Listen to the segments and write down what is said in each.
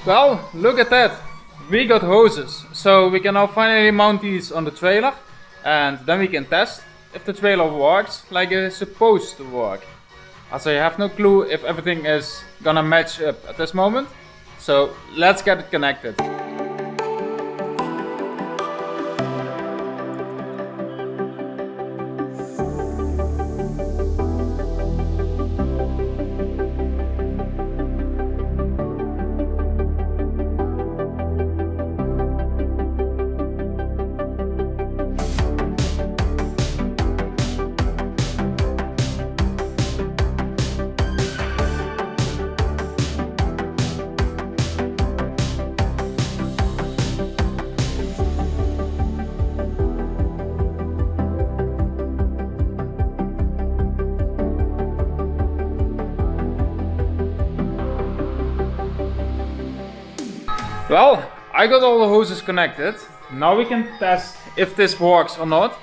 Well, look at that. We got hoses, so we can now finally mount these on the trailer and then we can test if the trailer works like it is supposed to work. As I have no clue if everything is gonna match up at this moment, so let's get it connected. Well, I got all the hoses connected. Now we can test if this works or not.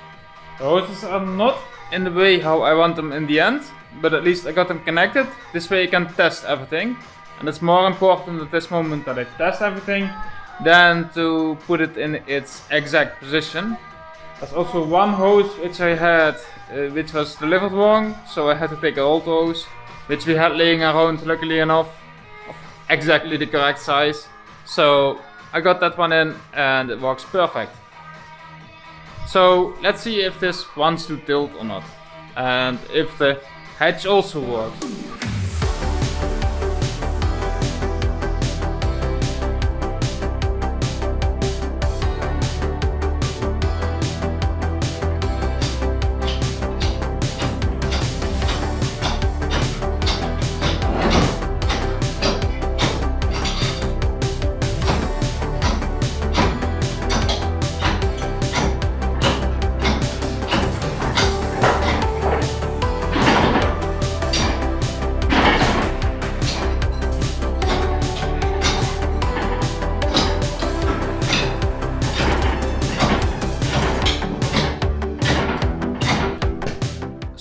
The hoses are not in the way how I want them in the end, but at least I got them connected. This way I can test everything. And it's more important at this moment that I test everything than to put it in its exact position. There's also one hose which I had, which was delivered wrong, so I had to take an old hose, which we had laying around, luckily enough, of exactly the correct size. So I got that one in and it works perfect. So let's see if this wants to tilt or not, and if the hatch also works.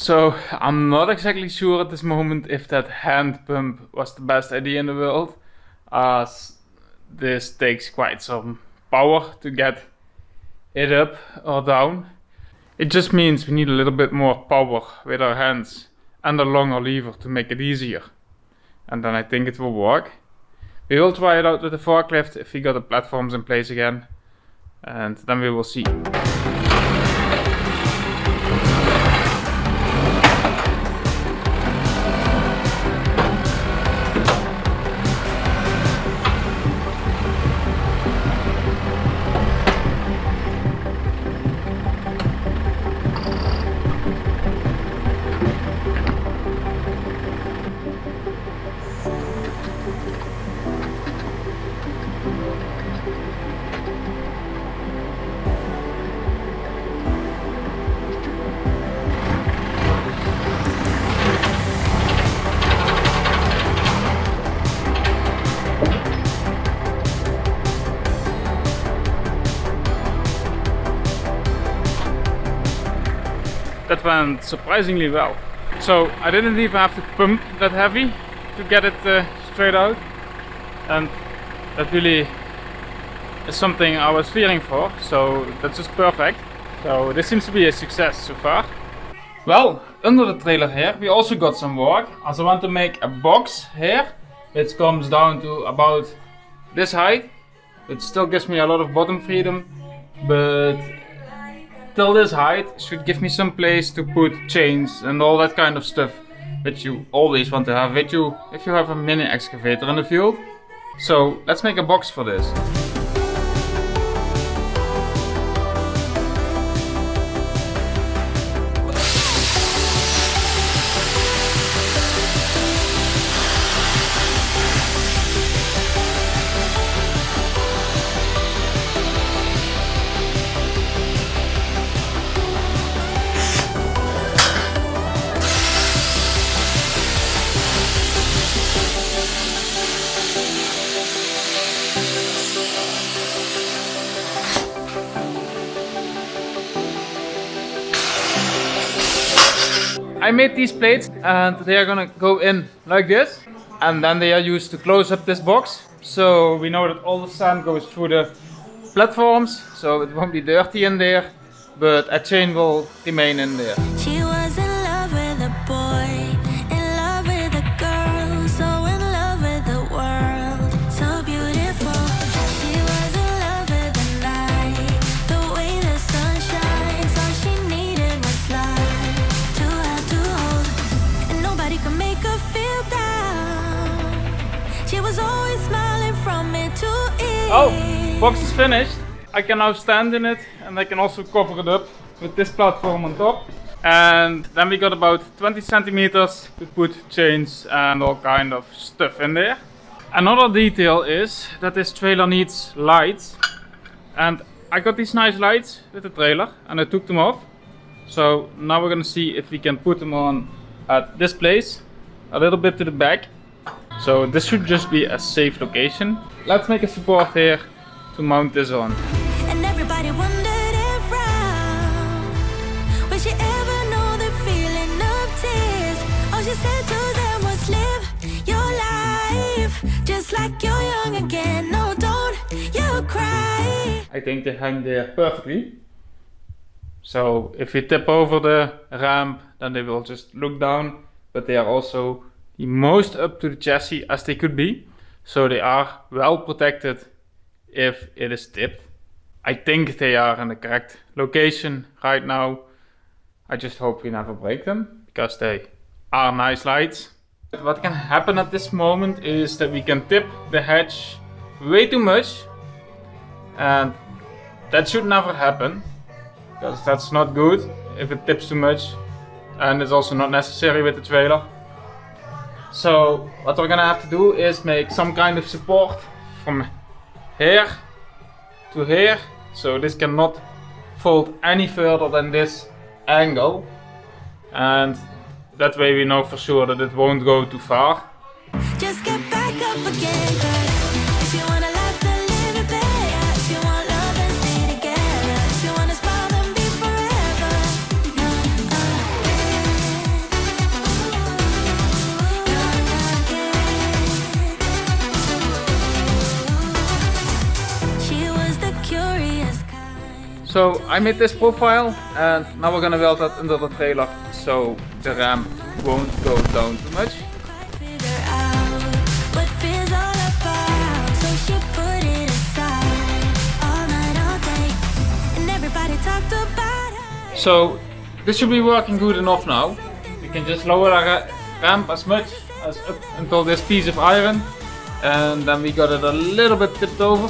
So I'm not exactly sure at this moment if that hand pump was the best idea in the world, as this takes quite some power to get it up or down. It just means we need a little bit more power with our hands and a longer lever to make it easier. And then I think it will work. We will try it out with the forklift if we got the platforms in place again, and then we will see. That went surprisingly well. So I didn't even have to pump that heavy to get it straight out, and that really is something I was fearing for, so that's just perfect. So this seems to be a success so far. Well, under the trailer here we also got some work, as I want to make a box here which comes down to about this height. It still gives me a lot of bottom freedom, but till this height should give me some place to put chains and all that kind of stuff which you always want to have with you if you have a mini excavator in the field. So let's make a box for this. I made these plates and they are gonna go in like this, and then they are used to close up this box. so we know that all the sand goes through the platforms, so it won't be dirty in there, but a chain will remain in there. She was in love with a boy, in love with a girl, so in love with the world, so beautiful. She was in love with the night, the way the sun shines. All she needed was love to have to hold, and nobody could make her feel down. She was always smiling from ear to ear. Oh, box is finished. I can now stand in it, and I can also cover it up with this platform on top. And then we got about 20 centimeters to put chains and all kind of stuff in there. Another detail is that this trailer needs lights, and I got these nice lights with the trailer and I took them off. So now we're gonna see if we can put them on at this place, a little bit to the back. So this should just be a safe location. Let's make a support here to mount this on. And everybody wondered around, would she ever know the feeling of tears? All she said to them was live your life just like you're young again. No, don't you cry. I think they hang there perfectly. So if we tip over the ramp, then they will just look down, but they are also the most up to the chassis as they could be. So they are well protected if it is tipped. I think they are in the correct location right now. I just hope we never break them, because they are nice lights. What can happen at this moment is that we can tip the hatch way too much, and that should never happen, because that's not good if it tips too much, and it's also not necessary with the trailer. So what we're gonna have to do is make some kind of support from here to here, so this cannot fold any further than this angle, and that way we know for sure that it won't go too far. Just get back up again, 'cause if you wanna laugh then live it better. If you want love then stay together. If you wanna smile then be forever. She was the curious kind. So I made this profile, and now we're gonna weld that under the trailer so the ramp won't go down too much. Figure out what fear's all about. So she put it aside all night, all day, and everybody talked about her. So this should be working good enough now. We can just lower the ramp as much as up until this piece of iron, and then we got it a little bit tipped over.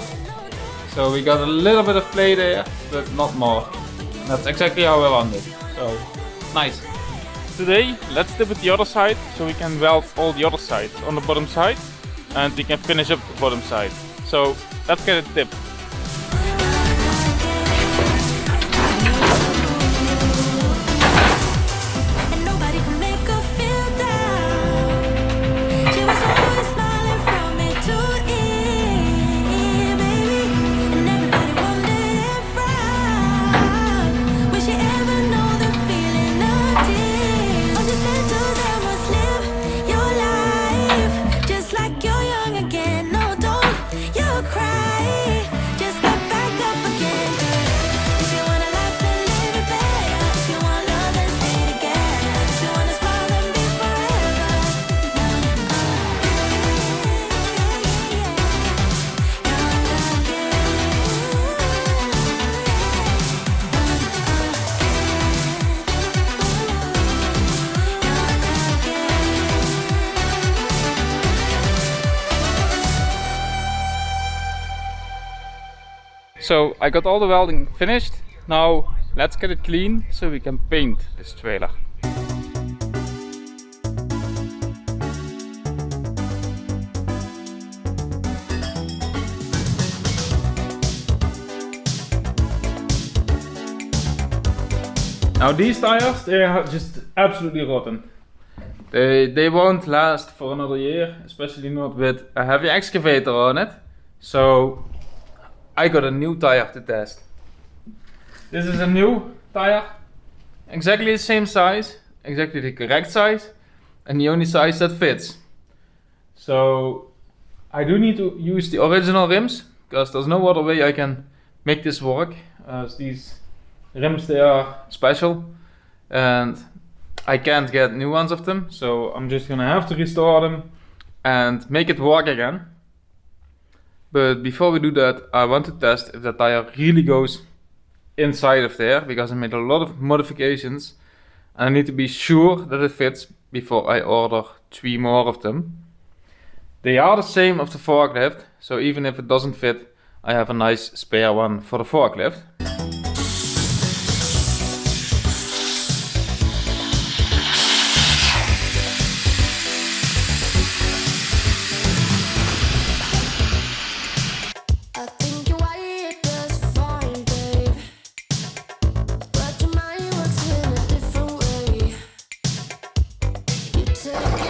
So we got a little bit of play there, but not more. That's exactly how I want it. So nice. Today let's tip it the other side, so we can weld all the other sides on the bottom side, and we can finish up the bottom side. So let's get it tipped. And nobody could make her feel down. She was always smiling from ear to ear, baby. And everybody wondered and frowned, would she ever know the feeling of tears? All she said to them was live your life just like you're young again. No, don't you cry. Just get back up again. If you wanna laugh then live it better. If you want love then stay together. If you wanna smile then be forever. So I got all the welding finished. Now let's get it clean so we can paint this trailer. Now these tires, they are just absolutely rotten. They won't last for another year, especially not with a heavy excavator on it. So I got a new tire to test. This is a new tire, exactly the same size, exactly the correct size, and the only size that fits. So I do need to use the original rims, because there's no other way I can make this work, as these rims, they are special and I can't get new ones of them, so I'm just gonna have to restore them and make it work again. But before we do that, I want to test if the tire really goes inside of there, because I made a lot of modifications and I need to be sure that it fits before I order 3 more of them. They are the same of the forklift, so even if it doesn't fit, I have a nice spare one for the forklift. I think your way does fine, babe, but your mind works in a different way. You take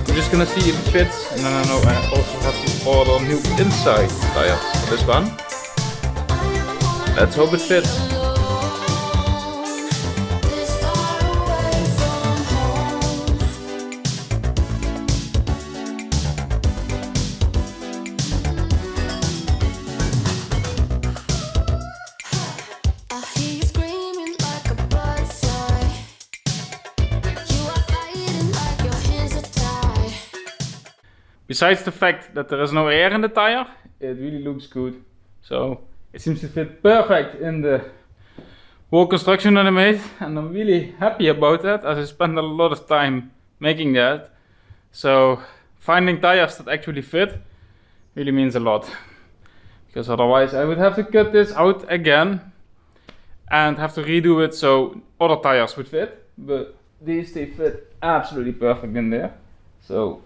I'm just gonna see if it fits, and then I know I also have to order new inside tires for this one. Let's hope it fits. Besides the fact that there is no air in the tire, it really looks good. So it seems to fit perfect in the whole construction that I made, and I'm really happy about that, as I spent a lot of time making that. So finding tires that actually fit really means a lot, because otherwise I would have to cut this out again and have to redo it so other tires would fit. But these, they fit absolutely perfect in there. So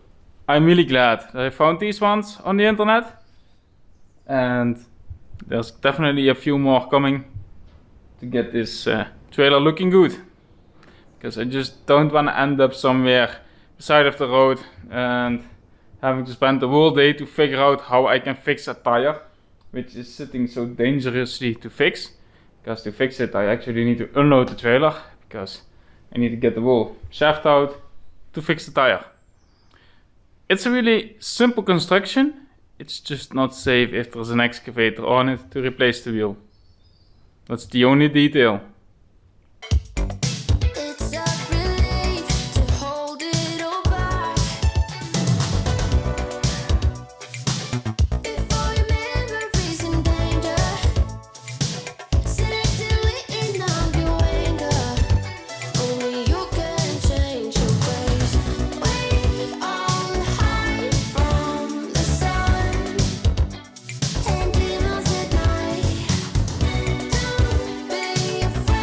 I'm really glad that I found these ones on the internet, and there's definitely a few more coming to get this trailer looking good, because I just don't want to end up somewhere beside of the road and having to spend the whole day to figure out how I can fix a tire which is sitting so dangerously to fix. Because to fix it, I actually need to unload the trailer, because I need to get the whole shaft out to fix the tire. It's a really simple construction, it's just not safe if there's an excavator on it to replace the wheel. That's the only detail. It's a relief to hold it all back. If all your memories in danger, selectively numb your anger. Only you can change your ways. We all hide from the sun and demons at night. Don't be afraid.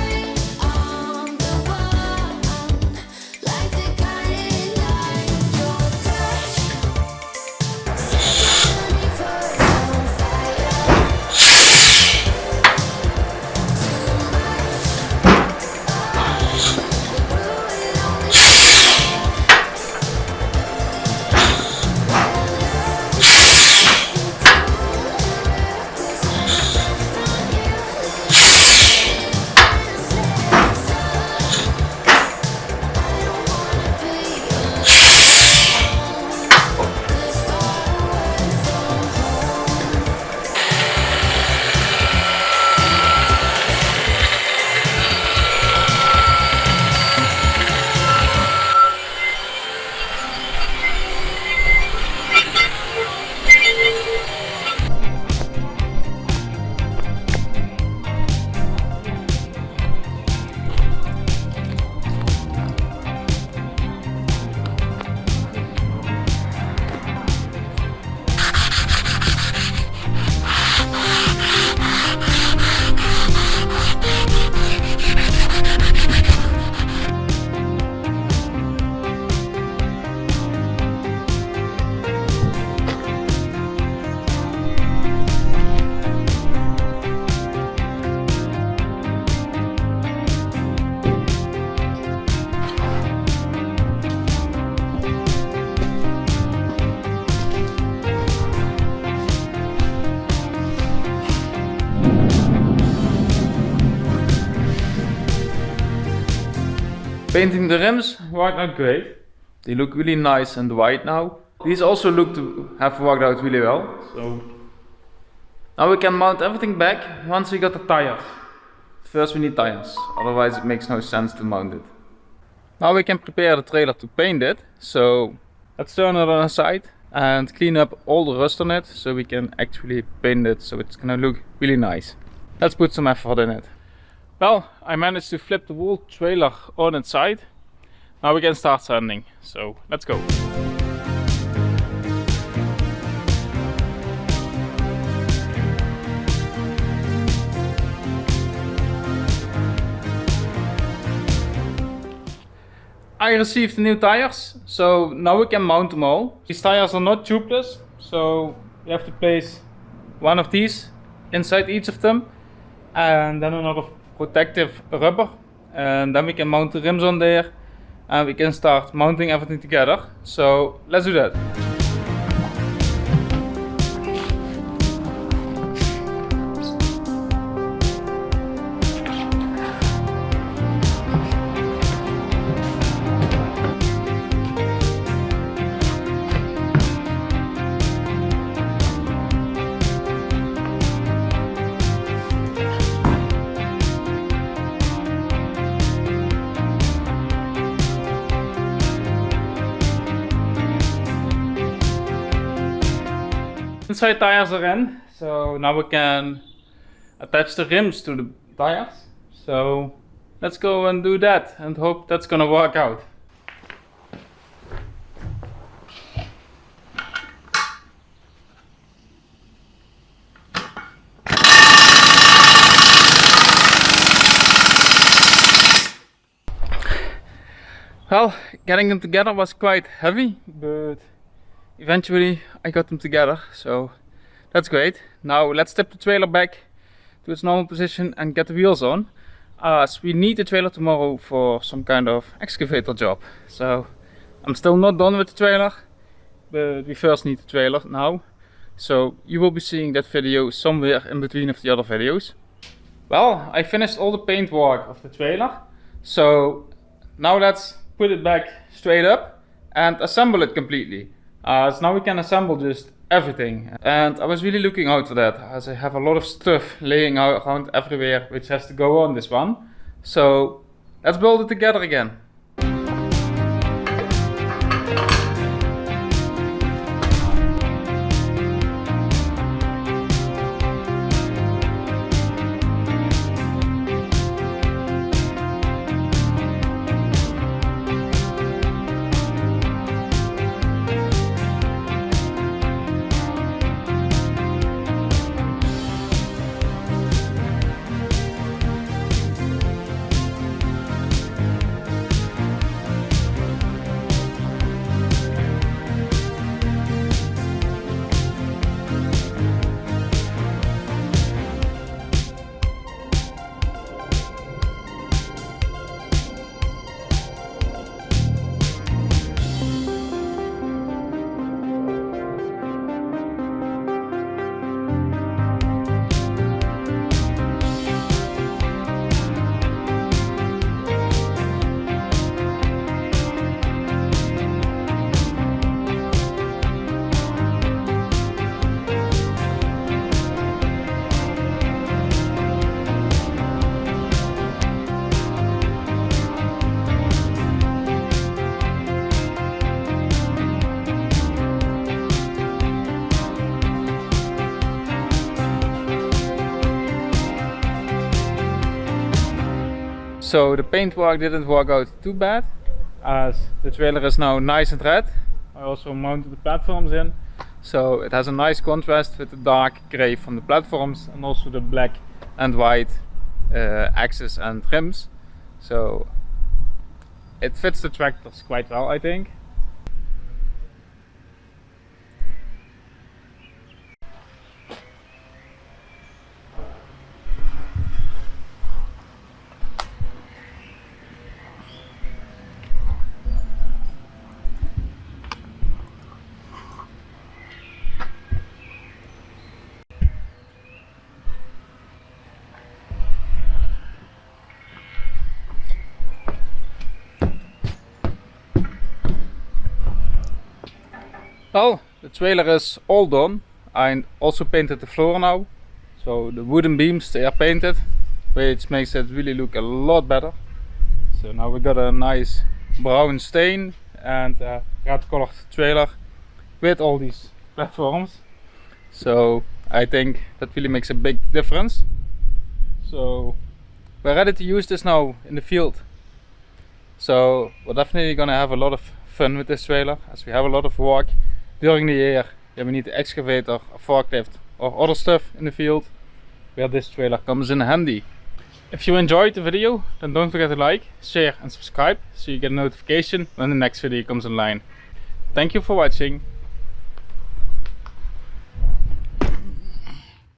Painting the rims worked out great. They look really nice and white now. These also look to have worked out really well. So now we can mount everything back once we got the tires. First we need tires, otherwise it makes no sense to mount it. Now we can prepare the trailer to paint it. So let's turn it on the side and clean up all the rust on it so we can actually paint it so it's gonna look really nice. Let's put some effort in it. Well, I managed to flip the whole trailer on its side. Now we can start sanding, so let's go. I received the new tires, so now we can mount them all. These tires are not tubeless, so you have to place one of these inside each of them and then another protective rubber, and then we can mount the rims on there and we can start mounting everything together. So let's do that. Inside tires are in, so now we can attach the rims to the tires. So let's go and do that and hope that's gonna work out. Well, getting them together was quite heavy, but eventually I got them together, so that's great. Now let's tip the trailer back to its normal position and get the wheels on, as we need the trailer tomorrow for some kind of excavator job. So I'm still not done with the trailer, but we first need the trailer now. So you will be seeing that video somewhere in between of the other videos. Well, I finished all the paint work of the trailer, so now let's put it back straight up and assemble it completely. So now we can assemble just everything, and I was really looking out for that, as I have a lot of stuff laying out around everywhere which has to go on this one. So let's build it together again. So the paint work didn't work out too bad, as the trailer is now nice and red. I also mounted the platforms in, so it has a nice contrast with the dark grey from the platforms and also the black and white axles and rims. So it fits the tractors quite well, I think. Well, the trailer is all done. I also painted the floor now. So the wooden beams, they are painted, which makes it really look a lot better. So now we got a nice brown stain and a red colored trailer with all these platforms. So I think that really makes a big difference. So we're ready to use this now in the field. So we're definitely gonna have a lot of fun with this trailer, as we have a lot of work during the year. Yeah, we need the excavator, a forklift or other stuff in the field, where this trailer comes in handy. If you enjoyed the video, then don't forget to like, share and subscribe so you get a notification when the next video comes online. Thank you for watching.